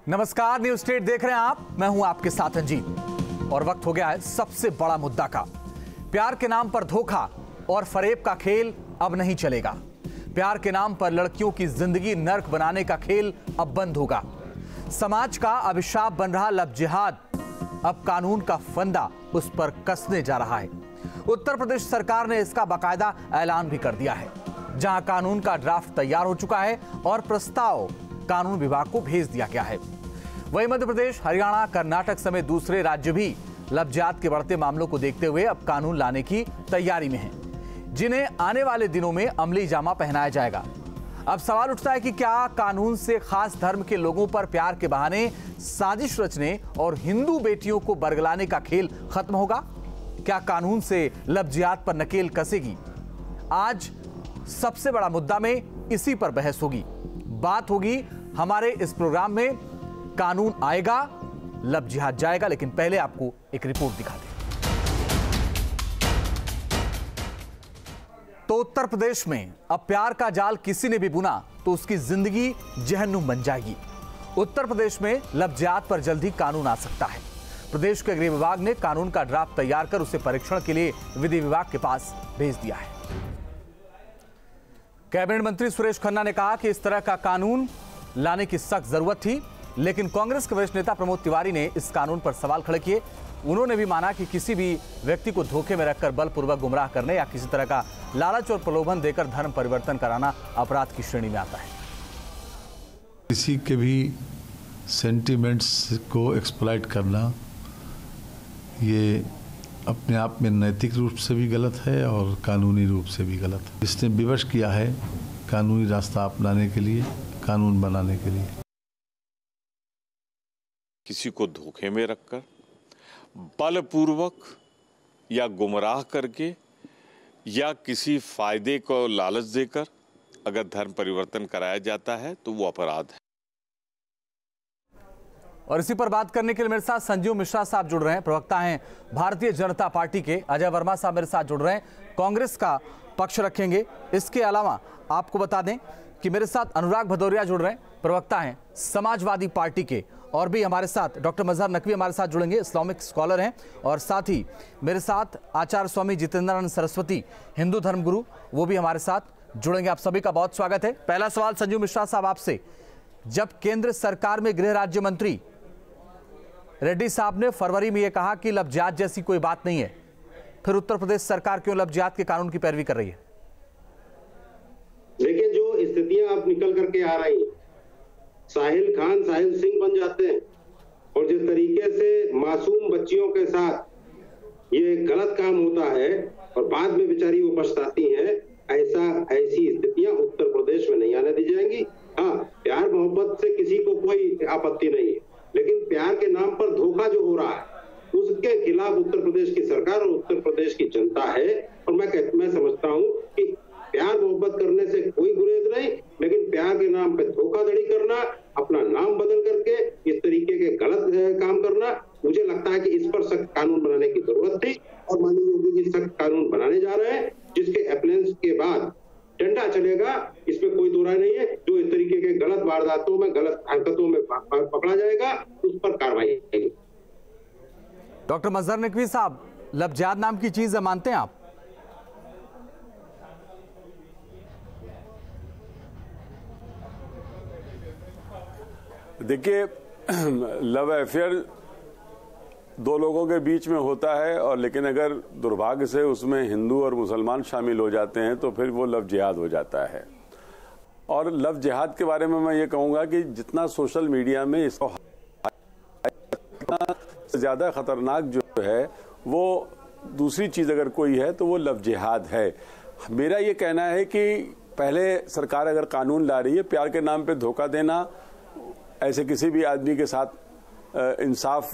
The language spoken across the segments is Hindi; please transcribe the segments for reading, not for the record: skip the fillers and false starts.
नमस्कार, न्यूज स्टेट देख रहे हैं आप। मैं हूं आपके साथ अंजीत और वक्त हो गया है सबसे बड़ा मुद्दा का। प्यार के नाम पर धोखा और फरेब का खेल अब नहीं चलेगा। प्यार के नाम पर लड़कियों की जिंदगी नर्क बनाने का खेल अब बंद होगा। समाज का अभिशाप बन रहा लव जिहाद अब कानून का फंदा उस पर कसने जा रहा है। उत्तर प्रदेश सरकार ने इसका बाकायदा ऐलान भी कर दिया है, जहां कानून का ड्राफ्ट तैयार हो चुका है और प्रस्ताव कानून विभाग को भेज दिया गया है। वहीं मध्य प्रदेश, हरियाणा, कर्नाटक समेत दूसरे राज्य भी लव जिहाद के बढ़ते मामलों को देखते हुए अब कानून लाने की तैयारी में हैं, जिन्हें आने वाले दिनों में अमली जामा पहनाया जाएगा। अब सवाल उठता है कि क्या कानून से खास धर्म के लोगों पर प्यार के बहाने साजिश रचने और हिंदू बेटियों को बरगलाने का खेल खत्म होगा? क्या कानून से लव जिहाद पर नकेल कसेगी? आज सबसे बड़ा मुद्दा में इसी पर बहस होगी, बात होगी हमारे इस प्रोग्राम में। कानून आएगा, लव जिहाद जाएगा, लेकिन पहले आपको एक रिपोर्ट दिखा दें। तो उत्तर प्रदेश में अब प्यार का जाल किसी ने भी बुना तो उसकी जिंदगी जहन्नुम बन जाएगी। उत्तर प्रदेश में लव जिहाद पर जल्द ही कानून आ सकता है। प्रदेश के गृह विभाग ने कानून का ड्राफ्ट तैयार कर उसे परीक्षण के लिए विधि विभाग के पास भेज दिया है। कैबिनेट मंत्री सुरेश खन्ना ने कहा कि इस तरह का कानून लाने की सख्त जरूरत थी, लेकिन कांग्रेस के वरिष्ठ नेता प्रमोद तिवारी ने इस कानून पर सवाल खड़े किए। उन्होंने भी माना कि किसी भी व्यक्ति को धोखे में रखकर बलपूर्वक गुमराह करने या किसी तरह का लालच और प्रलोभन देकर धर्म परिवर्तन कराना अपराध की श्रेणी में आता है। किसी के भी सेंटिमेंट्स को एक्सप्लॉइट करना ये अपने आप में नैतिक रूप से भी गलत है और कानूनी रूप से भी गलत है। इसने विवश किया है कानूनी रास्ता अपनाने के लिए, कानून बनाने के लिए। किसी को धोखे में रखकर, बलपूर्वक या गुमराह करके या किसी फायदे को लालच देकर अगर धर्म परिवर्तन कराया जाता है तो वो अपराध है। और इसी पर बात करने के लिए मेरे साथ संजीव मिश्रा साहब जुड़ रहे हैं, प्रवक्ता हैं भारतीय जनता पार्टी के। अजय वर्मा साहब मेरे साथ जुड़ रहे हैं, कांग्रेस का पक्ष रखेंगे। इसके अलावा आपको बता दें कि मेरे साथ अनुराग भदौरिया जुड़ रहे हैं, प्रवक्ता हैं समाजवादी पार्टी के। और भी हमारे साथ डॉक्टर मजहर नकवी हमारे साथ जुड़ेंगे, इस्लामिक स्कॉलर हैं। और साथ ही मेरे साथ आचार्य स्वामी जितेंद्रानंद सरस्वती, हिंदू धर्मगुरु, वो भी हमारे साथ जुड़ेंगे। आप सभी का बहुत स्वागत है। पहला सवाल संजीव मिश्रा साहब आपसे, जब केंद्र सरकार में गृह राज्य मंत्री रेड्डी साहब ने फरवरी में यह कहा कि लव जिहाद जैसी कोई बात नहीं है, फिर उत्तर प्रदेश सरकार क्यों लव जिहाद के कानून की पैरवी कर रही है? देखिए, जो स्थितियां अब निकल करके आ रही हैं, साहिल खान साहिल सिंह बन जाते हैं और जिस तरीके से मासूम बच्चियों के साथ ये गलत काम होता है और बाद में बेचारी वो पछताती हैं, ऐसी स्थितियां उत्तर प्रदेश में नहीं आने दी जाएंगी। हाँ, प्यार मोहब्बत से किसी को कोई आपत्ति नहीं है, लेकिन प्यार के नाम पर धोखा जो हो रहा है उसके खिलाफ उत्तर प्रदेश की सरकार और उत्तर प्रदेश की जनता है। और मैं समझता हूं कि प्यार मोहब्बत करने से कोई गुरेज नहीं, लेकिन प्यार के नाम पे धोखाधड़ी करना, अपना नाम बदल करके इस तरीके के गलत काम करना, मुझे लगता है कि इस पर सख्त कानून बनाने की जरूरत थी और माननीय योगी जी सख्त कानून बनाने जा रहे हैं, जिसके अप्लायंस के बाद डंडा चलेगा, इसमें कोई दो राय नहीं है। जो इस तरीके के गलत वारदातों में, गलत हरकतों में पकड़ा जाएगा, उस पर कार्रवाई होगी। डॉक्टर मजहर नकवी साहब, लव जिहाद नाम की चीज मानते हैं आप? देखिए, लव अफेयर दो लोगों के बीच में होता है, और लेकिन अगर दुर्भाग्य से उसमें हिंदू और मुसलमान शामिल हो जाते हैं तो फिर वो लव जिहाद हो जाता है। और लव जिहाद के बारे में मैं ये कहूँगा कि जितना सोशल मीडिया में इसको ज़्यादा खतरनाक जो है वो दूसरी चीज़ अगर कोई है तो वो लव जिहाद है। मेरा ये कहना है कि पहले सरकार अगर कानून ला रही है, प्यार के नाम पे धोखा देना, ऐसे किसी भी आदमी के साथ इंसाफ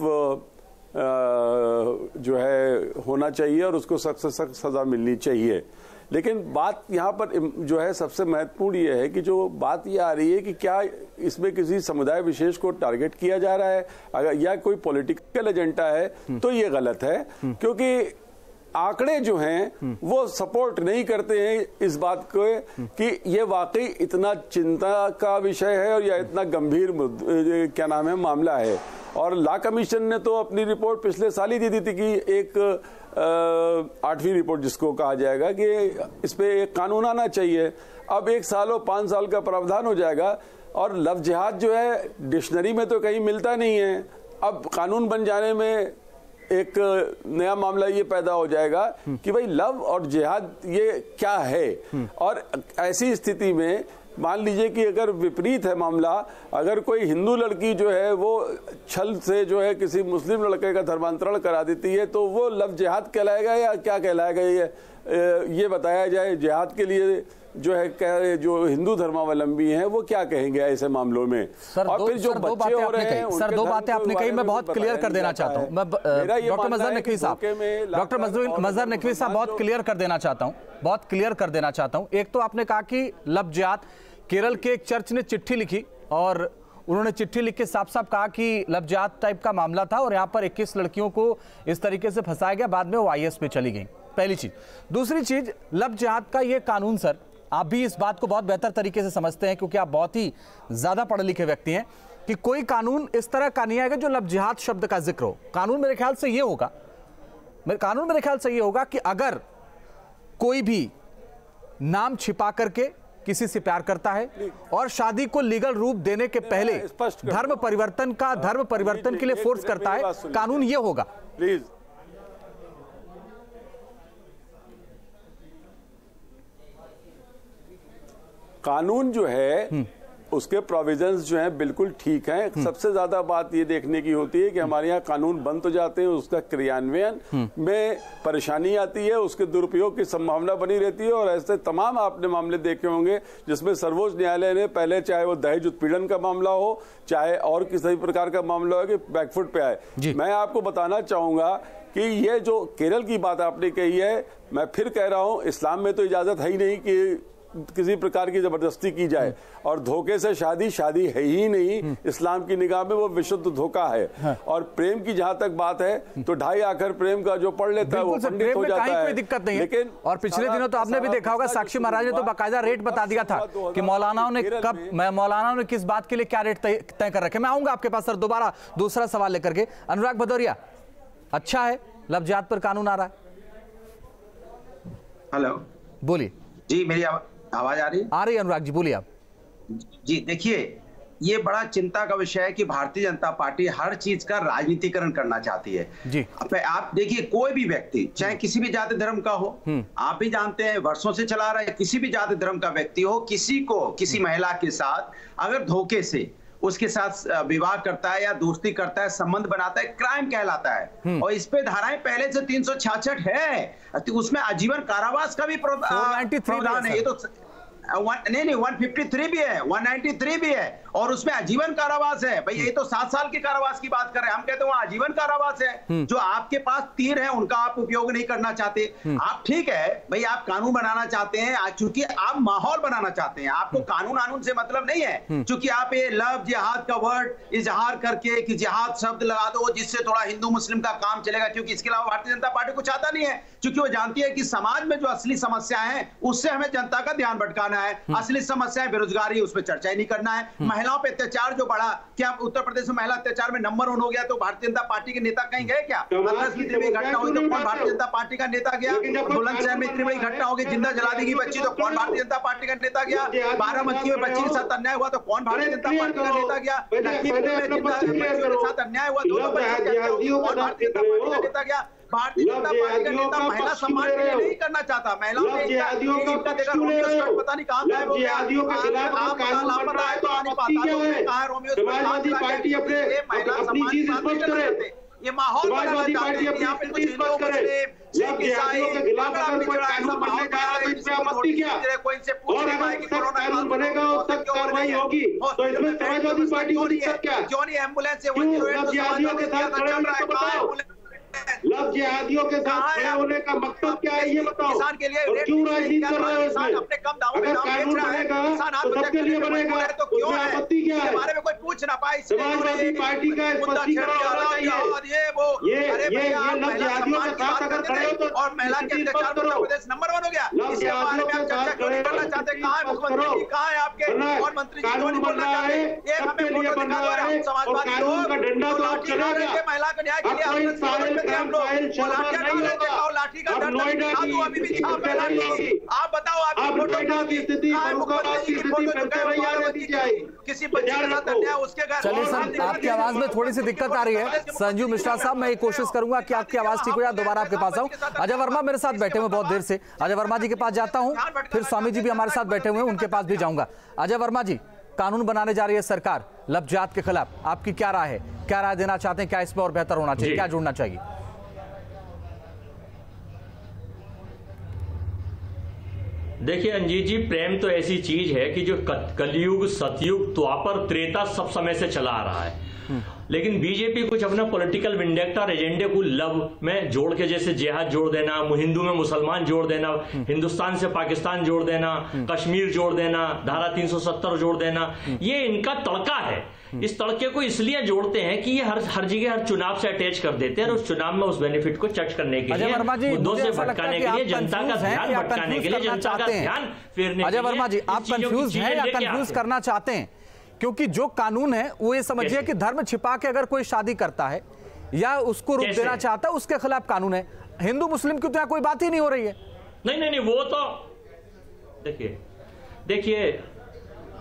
जो है होना चाहिए और उसको सख्त से सख्त सजा मिलनी चाहिए। लेकिन बात यहाँ पर जो है सबसे महत्वपूर्ण ये है कि जो बात ये आ रही है कि क्या इसमें किसी समुदाय विशेष को टारगेट किया जा रहा है, अगर या कोई पॉलिटिकल एजेंडा है तो ये गलत है। क्योंकि आंकड़े जो हैं वो सपोर्ट नहीं करते हैं इस बात को कि ये वाकई इतना चिंता का विषय है और या इतना गंभीर क्या नाम है मामला है। और लॉ कमीशन ने तो अपनी रिपोर्ट पिछले साल ही दी थी कि एक 8वीं रिपोर्ट जिसको कहा जाएगा कि इस पे एक कानून आना चाहिए। अब 1 साल और 5 साल का प्रावधान हो जाएगा और लव जिहाद जो है डिक्शनरी में तो कहीं मिलता नहीं है। अब कानून बन जाने में एक नया मामला ये पैदा हो जाएगा कि भाई लव और जिहाद ये क्या है। और ऐसी स्थिति में मान लीजिए कि अगर विपरीत है मामला, अगर कोई हिंदू लड़की जो है वो छल से जो है किसी मुस्लिम लड़के का धर्मांतरण करा देती है तो वो लव जिहाद कहलाएगा या क्या कहलाएगा, ये बताया जाए। जिहाद के लिए जो है जो हिंदू धर्मावलंबी हैं वो क्या कहेंगे ऐसे मामलों में। और फिर जो बच्चे हो रहे हैं सर, 2 बातें आपने कही, मैं बहुत क्लियर कर देना चाहता हूं। मैं डॉक्टर मजहर नकवी साहब, डॉक्टर मजहर नकवी साहब बहुत क्लियर कर देना चाहता हूं, बहुत क्लियर कर देना चाहता हूं। एक तो आपने कहा कि लव जिहाद, केरल के एक चर्च ने चिट्ठी लिखी और उन्होंने चिट्ठी लिख के साफ साफ कहा कि लव जिहाद टाइप का मामला था और यहाँ पर 21 लड़कियों को इस तरीके से फंसाया गया, बाद में वो IS में चली गई। पहली चीज। दूसरी चीज, लव जिहाद का ये कानून सर, आप भी इस बात को बहुत बेहतर तरीके से समझते हैं क्योंकि आप बहुत ही ज्यादा पढ़े लिखे व्यक्ति हैं कि कोई कानून इस तरह का नहीं आएगा जो लव जिहाद शब्द का जिक्र हो। कानून मेरे ख्याल से ये होगा, कि अगर कोई भी नाम छिपा करके किसी से प्यार करता है और शादी को लीगल रूप देने के पहले धर्म परिवर्तन के लिए फोर्स करता है, कानून ये होगा। प्लीज कानून जो है उसके प्रोविजंस जो हैं बिल्कुल ठीक हैं। सबसे ज्यादा बात ये देखने की होती है कि हमारे यहाँ कानून बन तो जाते हैं, उसका क्रियान्वयन में परेशानी आती है, उसके दुरुपयोग की संभावना बनी रहती है। और ऐसे तमाम आपने मामले देखे होंगे जिसमें सर्वोच्च न्यायालय ने पहले, चाहे वो दहेज उत्पीड़न का मामला हो, चाहे और किसी प्रकार का मामला हो, कि बैकफुट पे आए। मैं आपको बताना चाहूंगा कि ये जो केरल की बात आपने कही है, मैं फिर कह रहा हूं, इस्लाम में तो इजाजत है ही नहीं कि किसी प्रकार की जबरदस्ती की जाए। और धोखे से शादी है ही नहीं, इस्लाम की निगाह में वो विशुद्ध धोखा है। और प्रेम की जहां तक बात है तो 2.5 आखर प्रेम का जो पढ़ लेता है वो पंडित हो जाता है, कोई दिक्कत नहीं है। लेकिन और पिछले दिनों तो आपने भी देखा होगा, साक्षी महाराज ने तो बाकायदा रेट बता दिया था कि मौलानाओं ने किस बात के लिए क्या रेट तय कर रखे। मैं आऊंगा आपके पास सर दोबारा दूसरा सवाल लेकर के। अनुराग भदौरिया, अच्छा है लव जिहाद पर कानून आ रहा है? हेलो, बोलिए जी। मेरी आवाज आ रही है? आ रही है अनुराग जी, बोलिए आप। जी देखिए, ये बड़ा चिंता का विषय है कि भारतीय जनता पार्टी हर चीज का राजनीतिकरण करना चाहती है जी। आप देखिए, कोई भी व्यक्ति चाहे किसी भी जाति धर्म का हो, आप भी जानते हैं वर्षों से चला रहा है, किसी भी जाति धर्म का व्यक्ति हो, किसी महिला के साथ अगर धोखे से उसके साथ विवाह करता है या दोस्ती करता है, संबंध बनाता है, क्राइम कहलाता है। और इस पे धाराएं पहले से 366 है, उसमें आजीवन कारावास का भी प्रावधान है। ये तो नहीं 153 भी है, 193 भी है, और उसमें आजीवन कारावास है। भाई ये तो 7 साल के कारावास की बात कर रहे हैं, हम कहते हैं वहां आजीवन कारावास है। जो आपके पास तीर है उनका आप उपयोग नहीं करना चाहते। आप ठीक है भाई, आप कानून बनाना चाहते हैं चूंकि आप माहौल बनाना चाहते हैं, आपको कानून से मतलब नहीं है। चूंकि आप ये लव जिहाद का वर्ड इजहार करके कि जिहाद शब्द लगा दो जिससे थोड़ा हिंदू मुस्लिम का काम चलेगा, क्योंकि इसके अलावा भारतीय जनता पार्टी को चाहता नहीं है। क्योंकि वो जानती है कि समाज में जो असली समस्या है उससे हमें जनता का ध्यान भटकाना है। असली समस्या है बेरोजगारी, उस पर चर्चा ही नहीं करना है। महिलाओं पे अत्याचार जो बढ़ा, क्या उत्तर प्रदेश में महिला अत्याचार में नंबर 1 हो गया तो भारतीय जनता पार्टी के नेता कहीं गए क्या? इतनी बड़ी घटना हुई तो कौन भारतीय जनता पार्टी का नेता गया? बुलंदशहर में इतनी बड़ी घटना होगी, जिंदा जला दी गई बच्ची, तो कौन भारतीय जनता पार्टी का नेता गया? बाराबंकी में बच्ची के साथ अन्याय हुआ तो कौन भारतीय जनता पार्टी का नेता गया? लखीमपुर में जिंदा के साथ अन्याय हुआ, दोनों बच्चे, कौन भारतीय जनता पार्टी का नेता गया? भारतीय जनता पार्टी का नेता महिला सम्मान के लिए नहीं करना चाहता। महिलाओं ने पता नहीं कहाँ गए, लापता है तो आने पाता रोमियो महिला सम्मान। ये माहौल बनाना चाहते हैं, यहाँ पे कुछ हिंदू मुस्लिम ईसाई कोई इनसे पूछने कि कोरोना कानून बनेगा और कार्रवाई होगी तो इसमें समाजवादी पार्टी क्यों नहीं एम्बुलेंस से 108 चल रहा है? लव जिहादियों के साथ खड़े होने का मकसद क्या है ये बताओ, किसान के लिए और क्यों राजनीति कर रहे हो इसमें? अपने कम दामों अगर कानून बनेगा तो सबके लिए बनेगा, तो क्यों उसमें आपत्ति क्या है? बारे में कोई पूछ ना पाए, समाजवादी पार्टी का स्पष्टीकरण होना चाहिए। ये लव जिहादियों के साथ अगर खड़े हो तो और महिला के अत्याचार में उत्तर प्रदेश नंबर 1 हो गया। इसके बारे में आप चर्चा क्यों नहीं करना चाहते? कहाँ है मुख्यमंत्री, कहाँ है आपके और मंत्री जी क्यों नहीं बोलना चाहते? एक हमें फोटो दिखा दो, हम समाजवादी लोग लाठी मार के महिला के न्याय के लिए हम लोग लाठी का डंडा दिखा दो, अभी भी छाप है लाठी। आप बताओ आपकी फोटो की स्थिति, किसी बच्चे के साथ अन्याय उसके घर। चलिए सर, आपकी आवाज में थोड़ी सी दिक्कत आ रही है संजू मिश्रा साहब, मैं ये कोशिश करूंगा कि आपकी आवाज ठीक हो जाए, दोबारा आपके पास आऊं। अजय वर्मा मेरे साथ बैठे हुए बहुत देर से, अजय वर्मा जी के पास जाता हूं, फिर स्वामी जी भी हमारे साथ बैठे हुए हैं, उनके पास भी जाऊंगा। अजय वर्मा जी, कानून बनाने जा रही है सरकार लव जिहाद के खिलाफ, आपकी क्या राय है, क्या राय देना चाहते हैं, क्या इसमें और बेहतर होना चाहिए, क्या जोड़ना चाहिए? देखिए अंजीत जी, प्रेम तो ऐसी चीज है कि जो कलयुग, सतयुग, द्वापर, त्रेता सब समय से चला आ रहा है। लेकिन बीजेपी कुछ अपना पॉलिटिकल विंडेक्टर एजेंडे को लव में जोड़ के, जैसे जिहाद जोड़ देना, हिंदू में मुसलमान जोड़ देना, हिंदुस्तान से पाकिस्तान जोड़ देना, कश्मीर जोड़ देना, धारा 370 जोड़ देना, ये इनका तड़का है। इस तड़के को इसलिए जोड़ते हैं कि ये हर जगह हर चुनाव से अटैच कर देते हैं और उस चुनाव में उस बेनिफिट को चर्च करने के लिए, मुद्दों से भटकाने के लिए, जनता का ध्यान भटकाने के लिए, जनता का ध्यान फेरने। अजय वर्मा जी, आप कंफ्यूज हैं या कंफ्यूज करना चाहते हैं? क्योंकि जो कानून है वो ये समझिए कि धर्म छिपा के अगर कोई शादी करता है या उसको रोक देना चाहता है, उसके खिलाफ कानून है। हिंदू मुस्लिम की तो यहाँ कोई बात ही नहीं हो रही है। नहीं, वो तो देखिए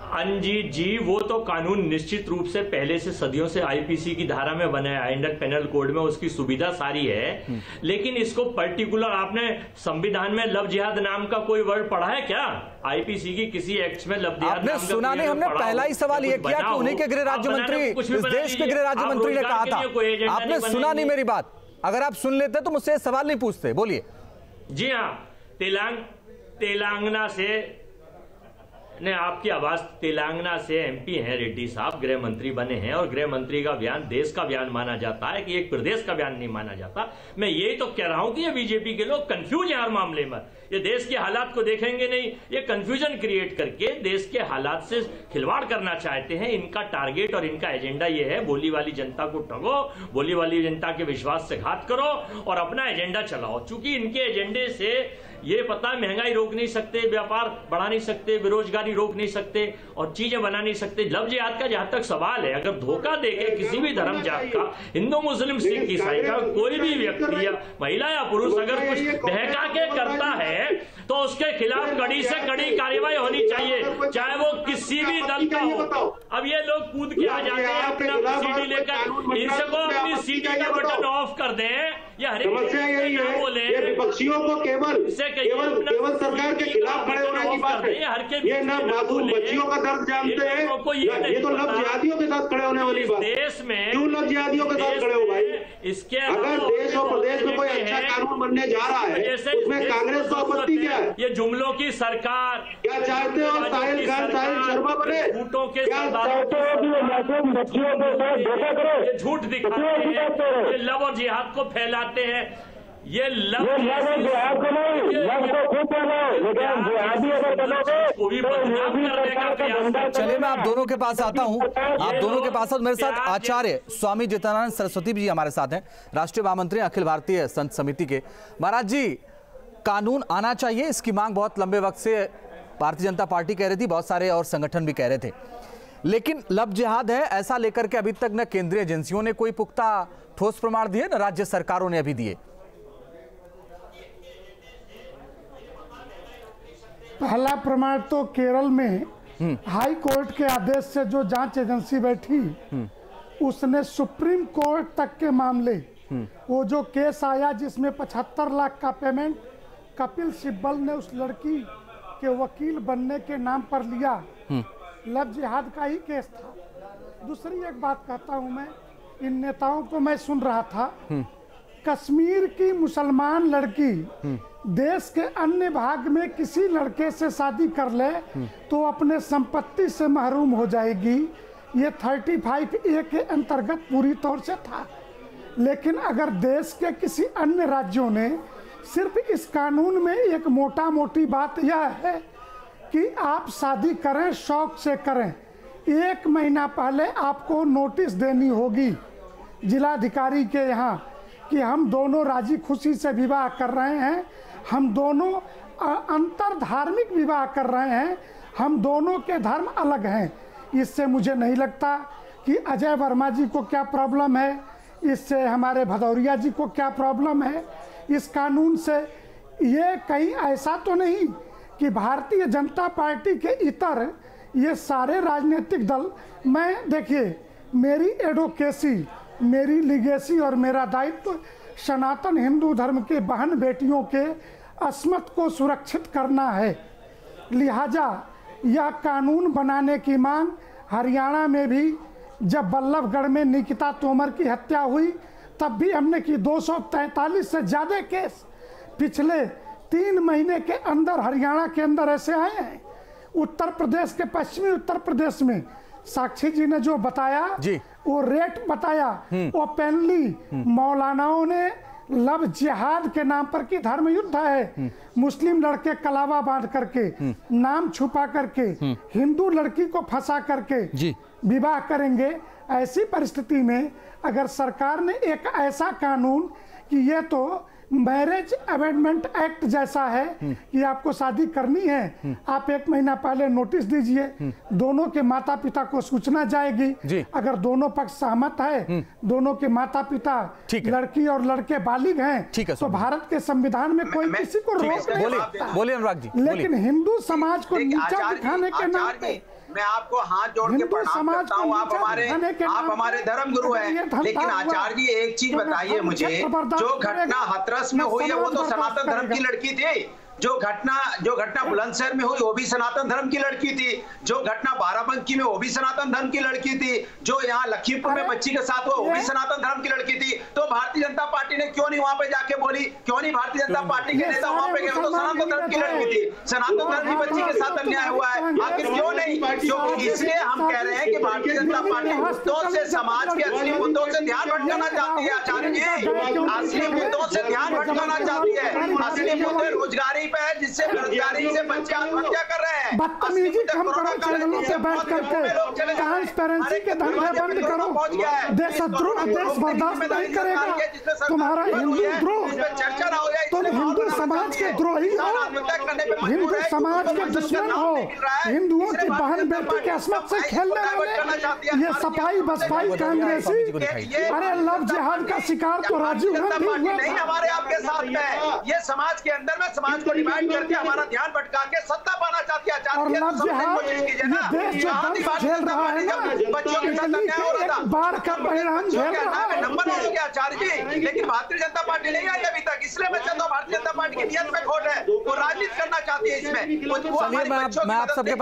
अंजीत जी, वो तो कानून निश्चित रूप से पहले से सदियों से आईपीसी की धारा में बनाया है, इंडियन पेनल कोड में उसकी सुविधा सारी है। लेकिन इसको पर्टिकुलर आपने संविधान में लव जिहाद नाम का कोई वर्ड पढ़ा है क्या? आईपीसी की किसी एक्ट में लव जिहाद आपने सुना नहीं? हमने पहला ही सवाल ये किया कि उन्हीं के गृह राज्य मंत्री, इस देश के गृह राज्य मंत्री ने कहा था। आपने सुना नहीं मेरी बात? अगर आप सुन लेते तो मुझसे सवाल नहीं पूछते। बोलिए। जी हाँ, तेलंगाना से ने आपकी आवाज, तेलंगाना से एमपी हैं रेड्डी साहब, गृह मंत्री बने हैं और गृह मंत्री का बयान देश का बयान माना जाता है कि एक प्रदेश का बयान नहीं माना जाता। मैं यही तो कह रहा हूं कि ये बीजेपी के लोग कंफ्यूज हैं हर मामले में। ये देश के हालात को देखेंगे नहीं, ये कंफ्यूजन क्रिएट करके देश के हालात से खिलवाड़ करना चाहते हैं। इनका टारगेट और इनका एजेंडा ये है, बोली वाली जनता को ठगो, बोली वाली जनता के विश्वास से घात करो और अपना एजेंडा चलाओ। चूंकि इनके एजेंडे से ये पता है महंगाई रोक नहीं सकते, व्यापार बढ़ा नहीं सकते, बेरोजगारी रोक नहीं सकते और चीजें बना नहीं सकते। लव जिहाद का जहां तक सवाल है, अगर धोखा देके किसी भी धर्म जात का, हिंदू मुस्लिम सिख ईसाई का कोई भी व्यक्ति या महिला या पुरुष अगर कुछ बहका के करता है तो उसके खिलाफ कड़ी से कड़ी कार्रवाई होनी चाहिए, चाहे वो किसी भी दल का हो। अब ये लोग कूद के आ जाते हैं अपना सीडी लेकर, इनसे को अपनी सीडी का बटन ऑफ कर दें। समस्या यही है, ये विपक्षियों को केवल सरकार के खिलाफ खड़े होने की बात है। ये न मासूम बच्चियों का दर्द जानते हैं, ये तो लव जिहादियों के साथ खड़े होने वाली बात। देश में क्यों लव जिहादियों के साथ खड़े हो भाई? इसके अगर देश और प्रदेश में कोई अच्छा कानून बनने जा रहा है उसमें कांग्रेस को आपत्ति क्या है? ये जुमलों की सरकार क्या चाहते हो? साहिल खान, साहिल शर्मा बने? झूठों के मासूम बच्चियों के साथ धोखा करो, ये झूठ दिखाते हैं, ये लव और जिहाद को फैलाते हैं। ये लव जिहाद को नहीं, लव को खूब बनाओ, लेकिन जिहादी अगर बनोगे को भी बदनाम करने का प्रयास। चलिए मैं आप दोनों के पास आता हूं, आप दोनों के पास। मेरे साथ आचार्य स्वामी जितानंद सरस्वती जी हमारे साथ हैं, राष्ट्रीय महामंत्री अखिल भारतीय संत समिति के। महाराज जी, कानून आना चाहिए, इसकी मांग बहुत लंबे वक्त से भारतीय जनता पार्टी कह रही थी, बहुत सारे और संगठन भी कह रहे थे, लेकिन लव जिहाद है ऐसा लेकर के अभी तक न केंद्रीय एजेंसियों ने कोई पुख्ता ठोस प्रमाण दिए, न राज्य सरकारों ने अभी दिए। पहला प्रमाण तो केरल में हाई कोर्ट के आदेश से जो जांच एजेंसी बैठी उसने सुप्रीम कोर्ट तक के मामले, वो जो केस आया जिसमें 75 लाख का पेमेंट कपिल सिब्बल ने उस लड़की के वकील बनने के नाम पर लिया, लव जिहाद का ही केस था। दूसरी एक बात कहता हूं, मैं इन नेताओं को मैं सुन रहा था, कश्मीर की मुसलमान लड़की देश के अन्य भाग में किसी लड़के से शादी कर ले तो अपने संपत्ति से महरूम हो जाएगी। ये 35A के अंतर्गत पूरी तौर से था। लेकिन अगर देश के किसी अन्य राज्यों ने सिर्फ इस कानून में एक मोटा मोटी बात यह है कि आप शादी करें, शौक से करें, 1 महीना पहले आपको नोटिस देनी होगी जिलाधिकारी के यहाँ कि हम दोनों राजी खुशी से विवाह कर रहे हैं, हम दोनों अंतर धार्मिक विवाह कर रहे हैं, हम दोनों के धर्म अलग हैं। इससे मुझे नहीं लगता कि अजय वर्मा जी को क्या प्रॉब्लम है, इससे हमारे भदौरिया जी को क्या प्रॉब्लम है। इस कानून से ये कहीं ऐसा तो नहीं कि भारतीय जनता पार्टी के इतर ये सारे राजनीतिक दल, मैं देखिए मेरी एडवोकेसी, मेरी लिगेसी और मेरा दायित्व सनातन हिंदू धर्म के बहन बेटियों के अस्मत को सुरक्षित करना है। लिहाजा यह कानून बनाने की मांग हरियाणा में भी जब बल्लभगढ़ में निकिता तोमर की हत्या हुई तब भी हमने की। 243 से ज़्यादा केस पिछले 3 महीने के अंदर हरियाणा के अंदर ऐसे आए हैं। उत्तर प्रदेश के पश्चिमी उत्तर प्रदेश में साक्षी जी ने जो बताया वो रेट बताया, ओपनली मौलानाओं ने लव जिहाद के नाम पर कि धर्म युद्ध है, मुस्लिम लड़के कलावा बांध करके, नाम छुपा करके, हिंदू लड़की को फंसा करके विवाह करेंगे। ऐसी परिस्थिति में अगर सरकार ने एक ऐसा कानून कि ये तो मैरिज अमेंडमेंट एक्ट जैसा है कि आपको शादी करनी है, आप 1 महीना पहले नोटिस दीजिए, दोनों के माता पिता को सूचना जाएगी। अगर दोनों पक्ष सहमत है, दोनों के माता पिता लड़की और लड़के बालिग हैं, तो भारत के संविधान में कोई किसी को रोक नहीं सकता। बोलिए अनुराग जी। लेकिन हिंदू समाज को नीचा दिखाने के नाम पे मैं आपको हाथ जोड़ के प्रणाम करता हूँ। आप हमारे धर्म गुरु हैं, लेकिन आचार्य जी एक चीज बताइए मुझे, जो घटना हाथरस में हुई है वो तो सनातन धर्म की लड़की थी। जो घटना बुलंदशहर में हुई वो भी सनातन धर्म की लड़की थी। जो घटना बाराबंकी में वो भी सनातन धर्म की लड़की थी। जो यहाँ लखीमपुर में बच्ची के साथ हुआ वो भी सनातन धर्म की लड़की थी। तो भारतीय जनता पार्टी ने क्यों नहीं वहां पे जाके बोली? क्यों नहीं भारतीय जनता पार्टी के नेता वहां पे गए? तो सनातन धर्म की लड़की थी, सनातन धर्म की बच्ची के साथ अन्याय हुआ है, आखिर क्यों नहीं? इसलिए हम कह रहे हैं कि भारतीय जनता पार्टी मुद्दों से, समाज के असली मुद्दों से ध्यान भटकाना चाहती है। आचार्य जी, असली मुद्दों से ध्यान भटकाना चाहती है। असली मुद्दे रोजगारी पे है, जिससे बेरोजगारी से बच्चे आत्महत्या कर रहे हैं। बदतमीजी कम करो, चैनलों पे बैठ करके ट्रांसपेरेंसी के धंधे बंद करो। देशद्रोह देश बर्दाश्त नहीं करेगा। तुम्हारा हिंदू द्रोह, तुम हिंदू समाज के द्रोही हो, हिंदू समाज के दुश्मन हो, हिंदुओं की बहन बेटी के अस्मत से खेलने वाले ये सफाई बसपाई कांग्रेसी, अरे लव जिहाद का शिकार तो राजीव गांधी हुआ नहीं हमारे आपके साथ में। ये समाज के अंदर में समाज को डिवाइड करके हमारा ध्यान भटका के सत्ता पाना चाहती है। और लव जिहाद देश जो दर्द झेल रहा है ना, बच्चों के साथ अन्याय हो रहा था, बार का परिणाम झेल रहा है। नंबर हो गया आचार्य जी, लेकिन भारतीय जनता पार्टी नहीं आई अभी तक। इसलिए मैं चाहता हूँ भारतीय जनता पार्टी की नियत में खोट है, वो राजनीति करना चाहती है इसमें। मैं आप सबके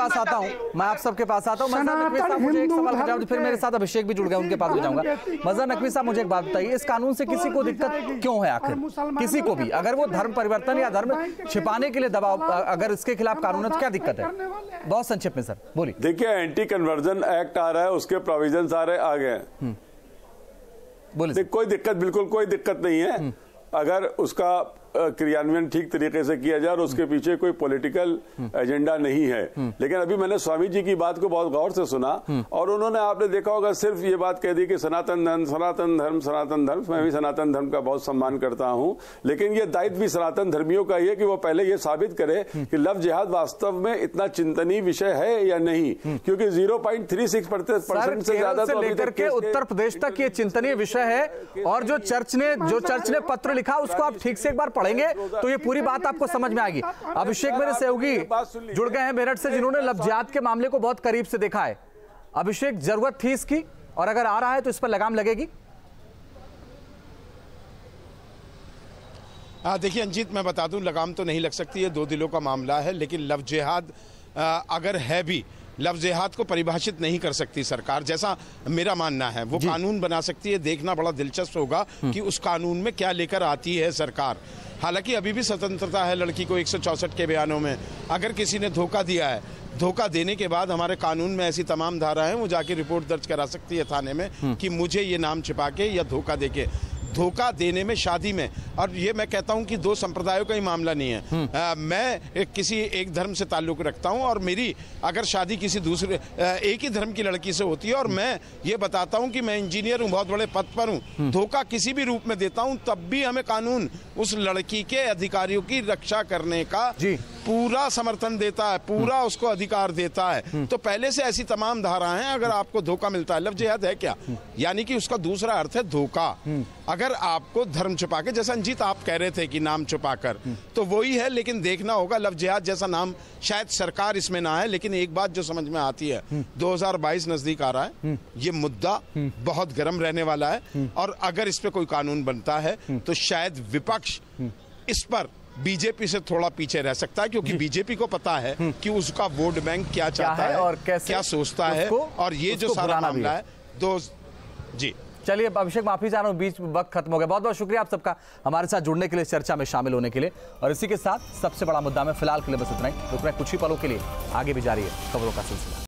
पास आता हूँ, मजहर नकवी साहब मुझे एक सवाल का जवाब, फिर मेरे साथ अभिषेक भी जुड़ गए, उनके पास भी जाऊंगा। मजहर नकवी साहब मुझे एक बात बताइए, इस कानून से किसी को दिक्कत क्यों है? आखिर किसी को भी अगर वो धर्म परिवर्तन या धर्म छिपाने के लिए दबाव, अगर इसके खिलाफ कानून है तो क्या दिक्कत है? बहुत संक्षिप्त में सर बोलिए। देखिए, एंटी कन्वर्जन एक्ट आ रहा है, उसके प्रोविजंस आ गए। बोलिए। कोई दिक्कत, बिल्कुल कोई दिक्कत नहीं है अगर उसका क्रियान्वयन ठीक तरीके से किया जाए और उसके पीछे कोई पॉलिटिकल एजेंडा नहीं है। लेकिन अभी मैंने स्वामी जी की बात को बहुत गौर से सुना और उन्होंने, आपने देखा होगा, सिर्फ ये बात कह दी कि सनातन धर्म। मैं भी सनातन धर्म का बहुत सम्मान करता हूं, लेकिन ये दायित्व भी सनातन धर्मियों का ही है कि वो पहले ये साबित करे कि लव जिहाद वास्तव में इतना चिंतनीय विषय है या नहीं, क्योंकि 0.36% से ज्यादा तो लेकर के उत्तर प्रदेश तक ये चिंतनीय विषय है। और जो चर्च ने पत्र लिखा उसको आप ठीक से एक बार पढ़ेंगे तो ये पूरी बात आपको समझ में आएगी। अभिषेक मेरे सहयोगी जुड़ गए हैं मेरठ से, जिन्होंने लव जिहाद के मामले को बहुत करीब से देखा है। अभिषेक, जरूरत थी इसकी, और अगर आ रहा है तो इस पर लगाम लगेगी? देखिए अंजीत, मैं बता दूं, लगाम तो नहीं लग सकती है, 2 दिलों का मामला है। लेकिन लव जिहाद अगर है भी, लव जिहाद को परिभाषित नहीं कर सकती सरकार, जैसा मेरा मानना है। वो कानून बना सकती है। देखना बड़ा दिलचस्प होगा कि उस कानून में क्या लेकर आती है सरकार। हालांकि अभी भी स्वतंत्रता है लड़की को 164 के बयानों में। अगर किसी ने धोखा दिया है, धोखा देने के बाद हमारे कानून में ऐसी तमाम धाराएं हैं, वो जाके रिपोर्ट दर्ज करा सकती है थाने में कि मुझे ये नाम छिपा के या धोखा देके। धोखा देने में शादी में, और ये मैं कहता हूं कि दो संप्रदायों का ही मामला नहीं है। मैं किसी एक धर्म से ताल्लुक रखता हूं और मेरी अगर शादी किसी दूसरे एक ही धर्म की लड़की से होती है और मैं ये बताता हूं कि मैं इंजीनियर हूं, बहुत बड़े पद पर हूं, धोखा किसी भी रूप में देता हूं, तब भी हमें कानून उस लड़की के अधिकारियों की रक्षा करने का पूरा समर्थन देता है, पूरा उसको अधिकार देता है। तो पहले से ऐसी तमाम धाराएं हैं। अगर आपको धोखा मिलता है, लव जिहाद है क्या, यानी कि उसका दूसरा अर्थ है धोखा। अगर आपको धर्म छुपा के, जैसा अंजीत आप कह रहे थे कि नाम छुपाकर, तो वही है। लेकिन देखना होगा, लव जिहाद जैसा नाम शायद सरकार इसमें ना है, लेकिन एक बात जो समझ में आती है, 2022 नजदीक आ रहा है, ये मुद्दा बहुत गर्म रहने वाला है, और अगर इस पे कोई कानून बनता है तो शायद विपक्ष इस पर बीजेपी से थोड़ा पीछे रह सकता है, क्योंकि बीजेपी को पता है कि उसका वोट बैंक क्या चाहता है और क्या सोचता है, और ये जो सारा मामला है जी। चलिए अभिषेक, माफी चाह रहा हूं, बीच वक्त खत्म हो गया। बहुत बहुत शुक्रिया आप सबका हमारे साथ जुड़ने के लिए, चर्चा में शामिल होने के लिए। और इसी के साथ सबसे बड़ा मुद्दा में फिलहाल के लिए बस इतना ही। रुक रहे कुछ ही पलों के लिए, आगे भी जारी है खबरों का सिलसिला।